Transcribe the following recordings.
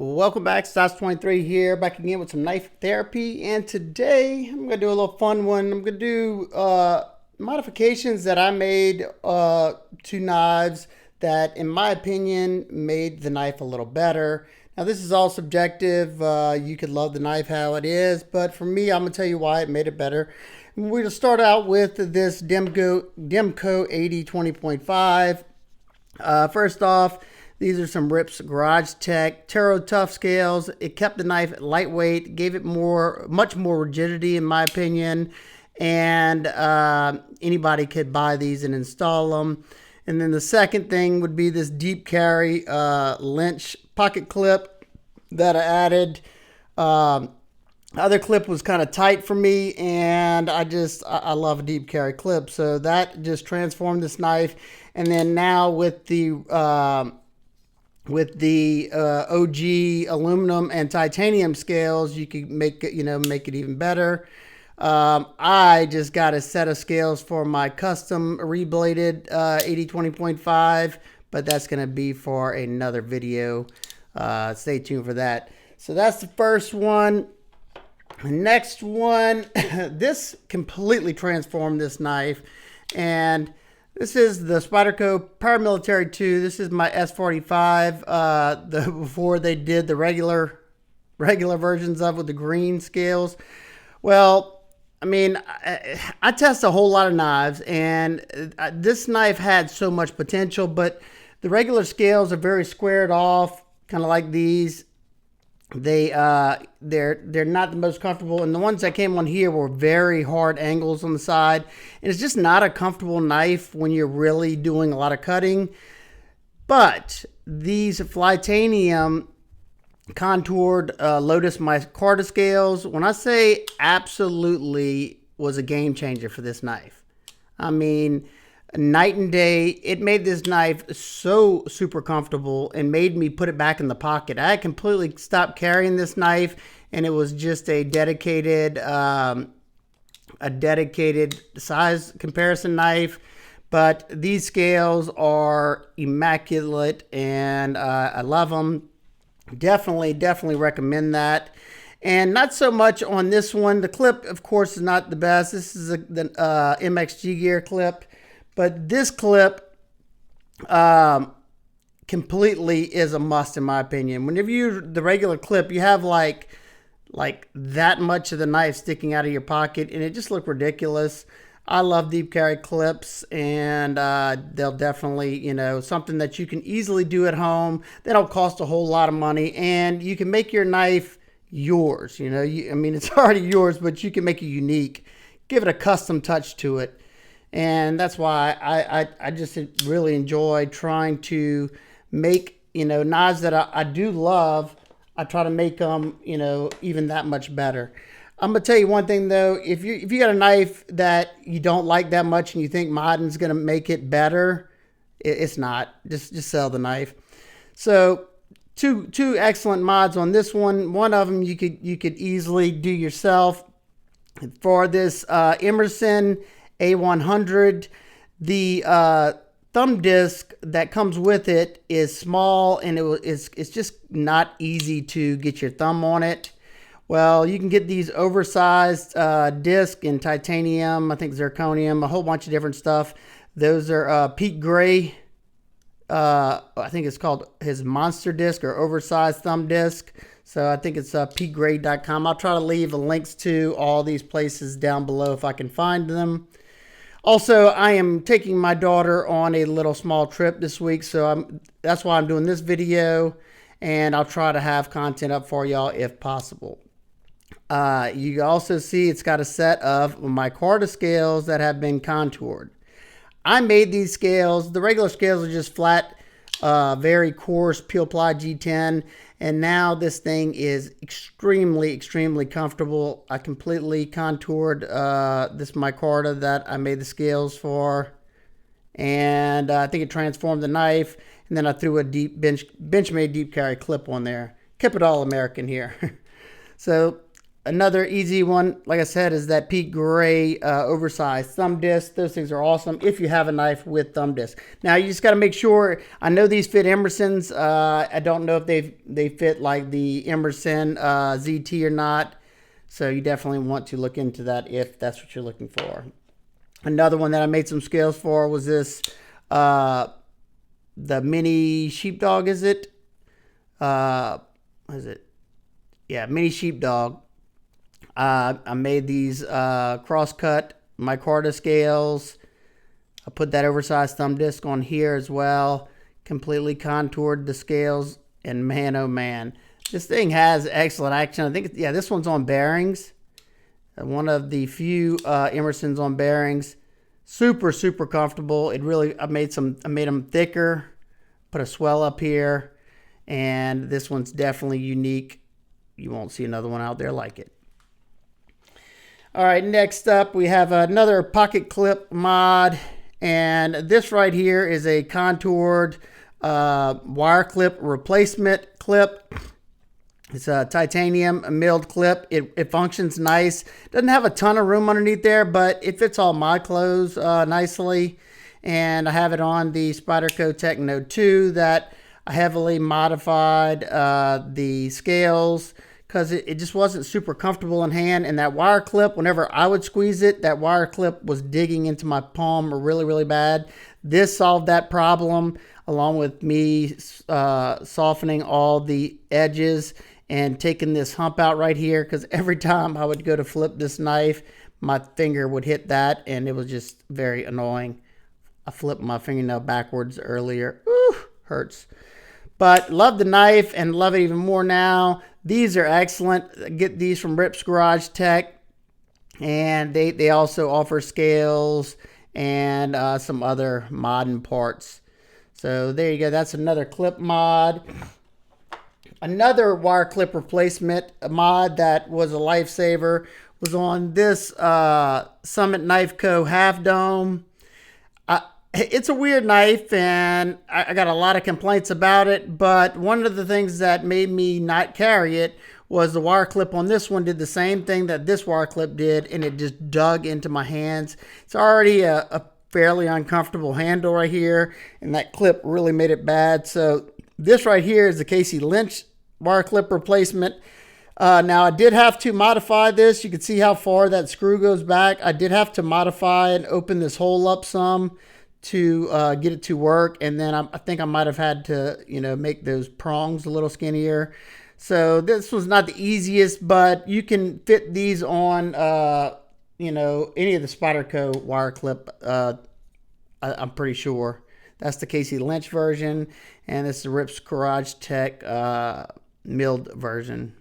Welcome back, Stats23 here, back again with some knife therapy, and today I'm going to do a little fun one. I'm going to do modifications that I made to knives that, in my opinion, made the knife a little better. Now, this is all subjective. You could love the knife how it is, but for me, I'm going to tell you why it made it better. We're going to start out with this Demko 80-20.5. First off, these are some Rips Garage Tech Taro Tough scales. It kept the knife lightweight, gave it much more rigidity in my opinion, and anybody could buy these and install them. And then the second thing would be this deep carry Lynch pocket clip that I added. Other clip was kind of tight for me, and I love a deep carry clip, so that just transformed this knife. And then now with the OG aluminum and titanium scales, you can make it, make it even better. I just got a set of scales for my custom rebladed 80-20.5, but that's going to be for another video. Stay tuned for that. So that's the first one. The next one, this completely transformed this knife, and this is the Spyderco Paramilitary 2. This is my S45. Before they did the regular versions of with the green scales. Well, I mean, I test a whole lot of knives, and this knife had so much potential, but the regular scales are very squared off, kind of like these. They're not the most comfortable, and the ones that came on here were very hard angles on the side, and it's just not a comfortable knife when you're really doing a lot of cutting. But these Flytanium contoured Lotus micarta scales, when I say absolutely, was a game changer for this knife. I mean, night and day. It made this knife so super comfortable and made me put it back in the pocket. I had completely stopped carrying this knife, and it was just a dedicated size comparison knife. But these scales are immaculate, and I love them. Definitely recommend that. And not so much on this one. The clip, of course, is not the best. This is the MXG Gear clip. But this clip completely is a must in my opinion. Whenever you use the regular clip, you have like that much of the knife sticking out of your pocket, and it just looked ridiculous. I love deep carry clips, and they'll definitely, something that you can easily do at home. They don't cost a whole lot of money, and you can make your knife yours. I mean, it's already yours, but you can make it unique. Give it a custom touch to it. And that's why I just really enjoy trying to make, knives that I do love. I try to make them, even that much better. I'm going to tell you one thing, though. If you got a knife that you don't like that much and you think modding's going to make it better, it's not. Just sell the knife. So two excellent mods on this one. One of them you could easily do yourself. For this Emerson A100, the thumb disc that comes with it is small, and it's just not easy to get your thumb on it. Well, you can get these oversized disc in titanium, I think zirconium, a whole bunch of different stuff. Those are Pete Gray. I think it's called his monster disc or oversized thumb disc. So I think it's petegray.com. I'll try to leave the links to all these places down below if I can find them. Also, I am taking my daughter on a little small trip this week, so that's why I'm doing this video, and I'll try to have content up for y'all if possible. You can also see it's got a set of micarta scales that have been contoured. I made these scales. The regular scales are just flat, very coarse peel ply G10, and now this thing is extremely comfortable. I completely contoured this micarta that I made the scales for, and I think it transformed the knife. And then I threw a Benchmade deep carry clip on there. Kept it all American here. So Another easy one, like I said, is that peak gray oversized thumb disc. Those things are awesome if you have a knife with thumb disc. Now you just got to make sure. I know these fit Emersons. I don't know if they fit like the Emerson ZT or not. So you definitely want to look into that if that's what you're looking for. Another one that I made some scales for was this the mini Sheepdog. Is it? What is it? Yeah, mini Sheepdog. I made these cross-cut micarta scales. I put that oversized thumb disc on here as well. Completely contoured the scales. And man, oh man. This thing has excellent action. I think, yeah, this one's on bearings. One of the few Emersons on bearings. Super, super comfortable. It really, I made them thicker. Put a swell up here. And this one's definitely unique. You won't see another one out there like it. All right, next up we have another pocket clip mod, and this right here is a contoured wire clip replacement clip. It's a titanium milled clip. It functions nice. Doesn't have a ton of room underneath there, but it fits all my clothes nicely. And I have it on the Spyderco Techno 2 that I heavily modified the scales, because it just wasn't super comfortable in hand. And that wire clip, whenever I would squeeze it, that wire clip was digging into my palm really, really bad. This solved that problem, along with me softening all the edges and taking this hump out right here, because every time I would go to flip this knife, my finger would hit that, and it was just very annoying. I flipped my fingernail backwards earlier. Ooh, hurts. But love the knife and love it even more now. These are excellent. Get these from Rip's Garage Tech. And they also offer scales and some other modding parts. So there you go. That's another clip mod. Another wire clip replacement mod that was a lifesaver was on this Summit Knife Co. Half Dome. It's a weird knife, and I got a lot of complaints about it, but one of the things that made me not carry it was the wire clip on this one did the same thing that this wire clip did, and it just dug into my hands. It's already a fairly uncomfortable handle right here, and that clip really made it bad. So this right here is the Casey Lynch wire clip replacement. Now I did have to modify this. You can see how far that screw goes back. I did have to modify and open this hole up some to get it to work, and then I think I might have had to, make those prongs a little skinnier. So this was not the easiest, but you can fit these on, any of the Spyderco wire clip. I'm pretty sure that's the Casey Lynch version, and this is the Rip's Garage Tech milled version.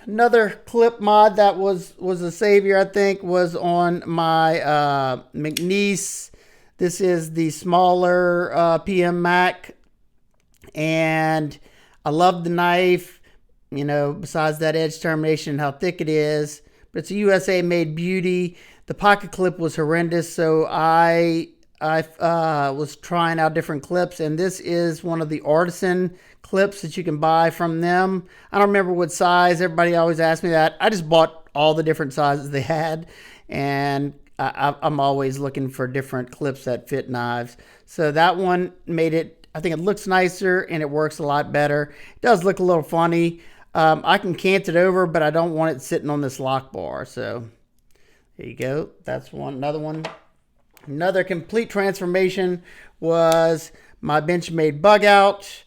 Another clip mod that was a savior, I think, was on my McNees. This is the smaller PM Mac, and I love the knife, besides that edge termination, how thick it is. But it's a USA made beauty. The pocket clip was horrendous, so I was trying out different clips, and this is one of the Artisan clips that you can buy from them. I don't remember what size. Everybody always asks me that. I just bought all the different sizes they had, and I'm always looking for different clips that fit knives. So that one made it, I think it looks nicer and it works a lot better. It does look a little funny. I can cant it over, but I don't want it sitting on this lock bar. So there you go. That's one. Another one. Another complete transformation was my Benchmade Bugout.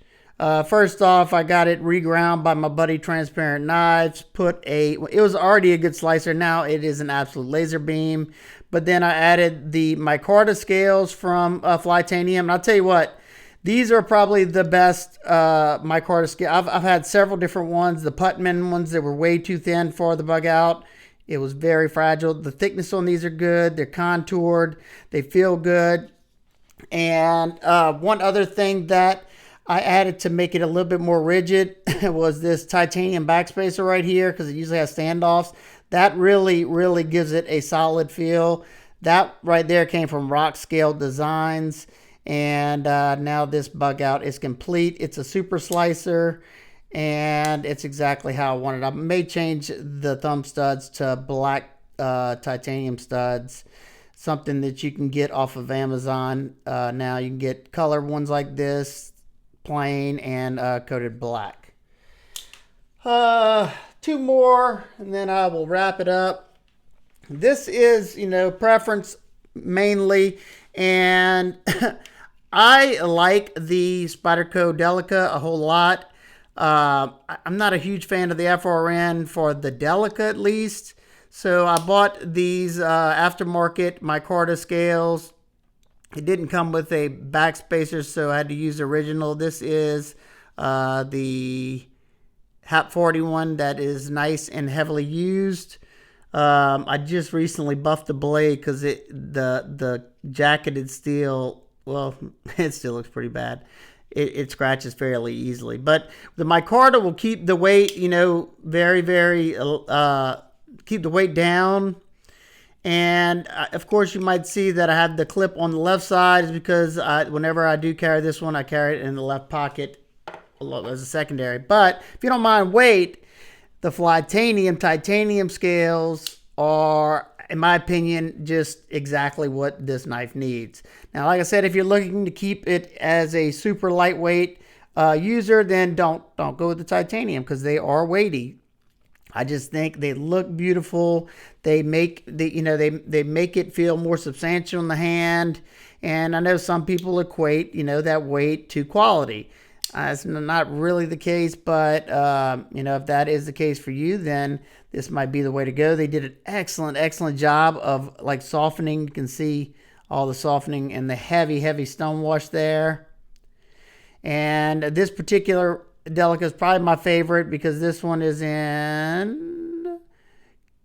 First off, I got it reground by my buddy Transparent Knives. It was already a good slicer. Now it is an absolute laser beam. But then I added the micarta scales from Flytanium. And I'll tell you what, these are probably the best micarta scale. I've had several different ones. The Putman ones that were way too thin for the Bugout. It was very fragile. The thickness on these are good. They're contoured. They feel good. And one other thing that I added to make it a little bit more rigid was this titanium backspacer right here, because it usually has standoffs. That really, really gives it a solid feel. That right there came from Rock Scale Designs. And now this Bugout is complete. It's a super slicer. and it's exactly how I want it. I may change the thumb studs to black titanium studs, something that you can get off of Amazon. Now you can get colored ones like this, plain and coated black. Two more, and then I will wrap it up. This is, preference mainly, and I like the Spyderco Delica a whole lot. I'm not a huge fan of the FRN for the Delica, at least. So I bought these aftermarket micarta scales. It didn't come with a backspacer, so I had to use the original. This is the HAP 41 that is nice and heavily used. I just recently buffed the blade because the jacketed steel, well, it still looks pretty bad. It scratches fairly easily. But the micarta will keep the weight, very, very, keep the weight down. And of course, you might see that I have the clip on the left side is because whenever I do carry this one, I carry it in the left pocket as a secondary. But if you don't mind weight, the titanium scales are, in my opinion, just exactly what this knife needs. Now, like I said, if you're looking to keep it as a super lightweight user, then don't go with the titanium because they are weighty. I just think they look beautiful. They make they make it feel more substantial in the hand. And I know some people equate that weight to quality. It's not really the case, but if that is the case for you, then this might be the way to go. They did an excellent job of like softening. You can see all the softening and the heavy stonewash there. And this particular Delica is probably my favorite because this one is in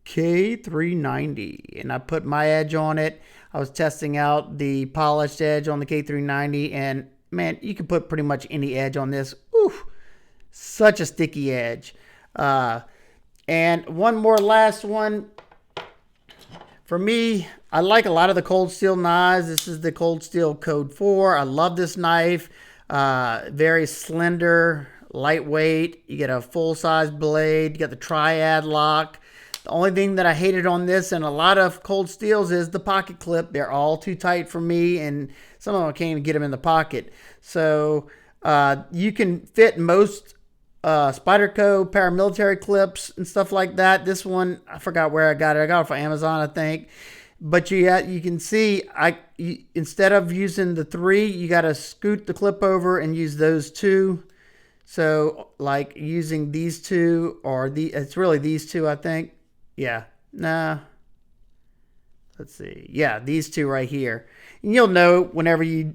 K390, and I put my edge on it. I was testing out the polished edge on the K390, and man, you can put pretty much any edge on this. Oof, such a sticky edge. And one more last one. For me, I like a lot of the cold steel knives. This is the Cold Steel Code 4. I love this knife. Very slender, lightweight. You get a full-size blade. You got the triad lock. The only thing that I hated on this and a lot of cold steels is the pocket clip. They're all too tight for me, and some of them I can't even get them in the pocket. So you can fit most Spyderco paramilitary clips and stuff like that. This one, I forgot where I got it. I got it from Amazon, I think. But you can see, instead of using the 3, you got to scoot the clip over and use those 2. So like using these 2 or it's really these 2, I think. Yeah, nah. Let's see. Yeah, these 2 right here. And you'll know whenever you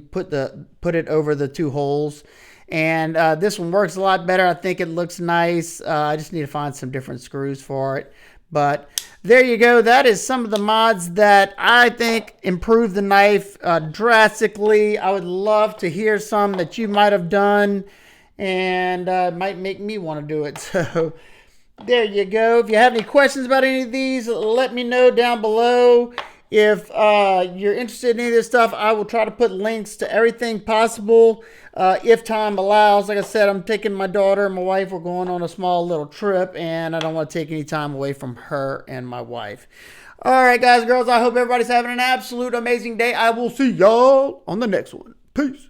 put it over the 2 holes. And this one works a lot better. I think it looks nice. I just need to find some different screws for it. But there you go. That is some of the mods that I think improve the knife drastically. I would love to hear some that you might have done, and might make me want to do it. So there you go. If you have any questions about any of these, let me know down below. If you're interested in any of this stuff, I will try to put links to everything possible if time allows. Like I said, I'm taking my daughter and my wife. We're going on a small little trip, and I don't want to take any time away from her and my wife. All right, guys and girls, I hope everybody's having an absolute amazing day. I will see y'all on the next one. Peace.